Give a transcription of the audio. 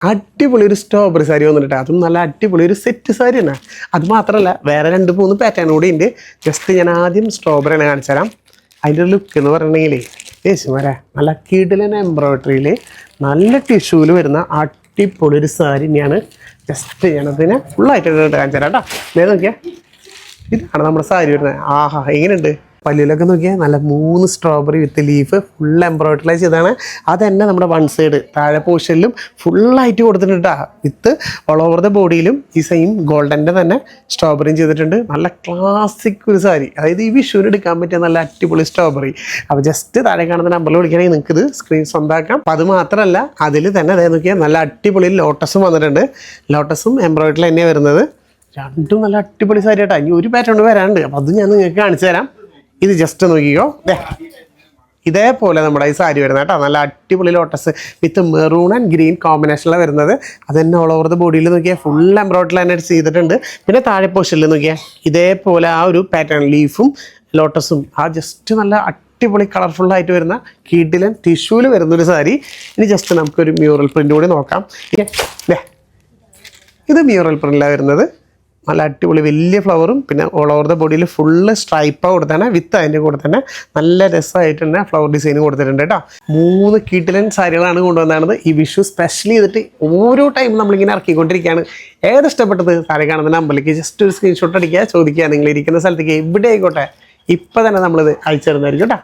അടിപൊളി ഒരു സ്ട്രോബെറി സാരി വന്നിട്ട് അതും നല്ല അടിപൊളി ഒരു സെറ്റ് സാരി തന്നെ. അത് മാത്രമല്ല വേറെ 2-3 പാറ്റേൺ കൂടി ഉണ്ട്. ജസ്റ്റ് ഞാൻ ആദ്യം സ്ട്രോബെറിനെ കാണിച്ചു തരാം. അതിൻ്റെ ഒരു ലുക്ക് എന്ന് പറഞ്ഞിട്ടുണ്ടെങ്കിൽ യേശുമാരെ നല്ല കിടിലൻ എംബ്രോയിഡറിയിൽ നല്ല ടിഷ്യൂവിൽ വരുന്ന അടിപൊളി ഒരു സാരി തന്നെയാണ്. ജസ്റ്റ് ഞാനതിനെ ഫുള്ളായിട്ട് കാണിച്ചു തരാം കേട്ടോ. ഞാൻ നോക്കിയാൽ ഇതാണ് നമ്മുടെ സാരി വരുന്നത്. ആഹാ എങ്ങനെയുണ്ട്? പല്ലിലൊക്കെ നോക്കിയാൽ നല്ല 3 സ്ട്രോബെറി വിത്ത് ലീഫ് ഫുൾ എംബ്രോയിഡറൈസ് ചെയ്താണ്. അത് തന്നെ നമ്മുടെ വൺ സൈഡ് താഴെ പോർഷനിലും ഫുള്ളായിട്ട് കൊടുത്തിട്ടുണ്ട് കേട്ടോ. വിത്ത് ഓൾ ഓവർ ദ ബോഡിയിലും ഈ സെയിം ഗോൾഡൻ്റെ തന്നെ സ്ട്രോബെറിയും ചെയ്തിട്ടുണ്ട്. നല്ല ക്ലാസിക് ഒരു സാരി, അതായത് ഈ വിഷുവിന് എടുക്കാൻ പറ്റിയ നല്ല അടിപൊളി സ്ട്രോബെറി. അപ്പോൾ ജസ്റ്റ് താഴെ കാണുന്ന നമ്പറിൽ വിളിക്കുകയാണെങ്കിൽ നിങ്ങൾക്ക് ഇത് സ്ക്രീൻ സ്വന്തമാക്കാം. അപ്പോൾ അത് മാത്രമല്ല അതിൽ തന്നെ അതായത് നോക്കിയാൽ നല്ല അടിപൊളി ലോട്ടസും വന്നിട്ടുണ്ട്. ലോട്ടസും എംബ്രോയിഡറി തന്നെയാണ് വരുന്നത്. രണ്ടും നല്ല അടിപൊളി സാരി കേട്ടോ. ഇനി ഒരു പാറ്റേൺ വരാനുണ്ട്, അപ്പോൾ അത് ഞാൻ നിങ്ങൾക്ക് കാണിച്ചു തരാം. ഇത് ജസ്റ്റ് നോക്കിക്കോ, ഇതേപോലെ നമ്മുടെ ഈ സാരി വരുന്നത് കേട്ടോ. നല്ല അടിപൊളി lotus with maroon and green കോമ്പിനേഷനിലാണ് വരുന്നത്. അത് തന്നെ ഓൾ ഓവർ ദ ബോഡിയിൽ നോക്കിയാൽ ഫുൾ എംബ്രോയിഡറി തന്നെ ചെയ്തിട്ടുണ്ട്. പിന്നെ താഴെ പോർഷനിൽ നോക്കിയാൽ ഇതേപോലെ ആ ഒരു പാറ്റേൺ ലീഫും ലോട്ടസും ആ ജസ്റ്റ് നല്ല അടിപൊളി കളർഫുള്ളായിട്ട് വരുന്ന കിടിലൻ ടിഷ്യൂവിൽ വരുന്നൊരു സാരി. ഇനി ജസ്റ്റ് നമുക്കൊരു മ്യൂറൽ പ്രിൻ്റ് കൂടി നോക്കാം. ഇത് മ്യൂറൽ പ്രിൻ്റിലാണ് വരുന്നത്. നല്ല അടിപൊളി വലിയ ഫ്ലവറും പിന്നെ ഓൾ ഓവർ ദ ബോഡിയിൽ ഫുള്ള് സ്ട്രൈപ്പാണ് കൊടുത്താണ്. വിത്ത് അതിൻ്റെ കൂടെ തന്നെ നല്ല രസമായിട്ട് തന്നെ ഫ്ലവർ ഡിസൈൻ കൊടുത്തിട്ടുണ്ട് കേട്ടോ. 3 കിടിലൻ സാരികളാണ് കൊണ്ടുവന്നത്. ഈ വിഷു സ്പെഷ്യൽ ചെയ്തിട്ട് ഓരോ ടൈം നമ്മളിങ്ങനെ ഇറക്കിക്കൊണ്ടിരിക്കുകയാണ്. ഏത് ഇഷ്ടപ്പെട്ടത് സാരി കാണുന്ന നമ്പറിലേക്ക് ജസ്റ്റ് ഒരു സ്ക്രീൻഷോട്ട് അടിക്കുക, ചോദിക്കുക. നിങ്ങൾ ഇരിക്കുന്ന സ്ഥലത്തേക്ക് എവിടെ ആയിക്കോട്ടെ ഇപ്പം തന്നെ നമ്മളിത് അയച്ചു തരുന്നതായിരിക്കും കേട്ടോ.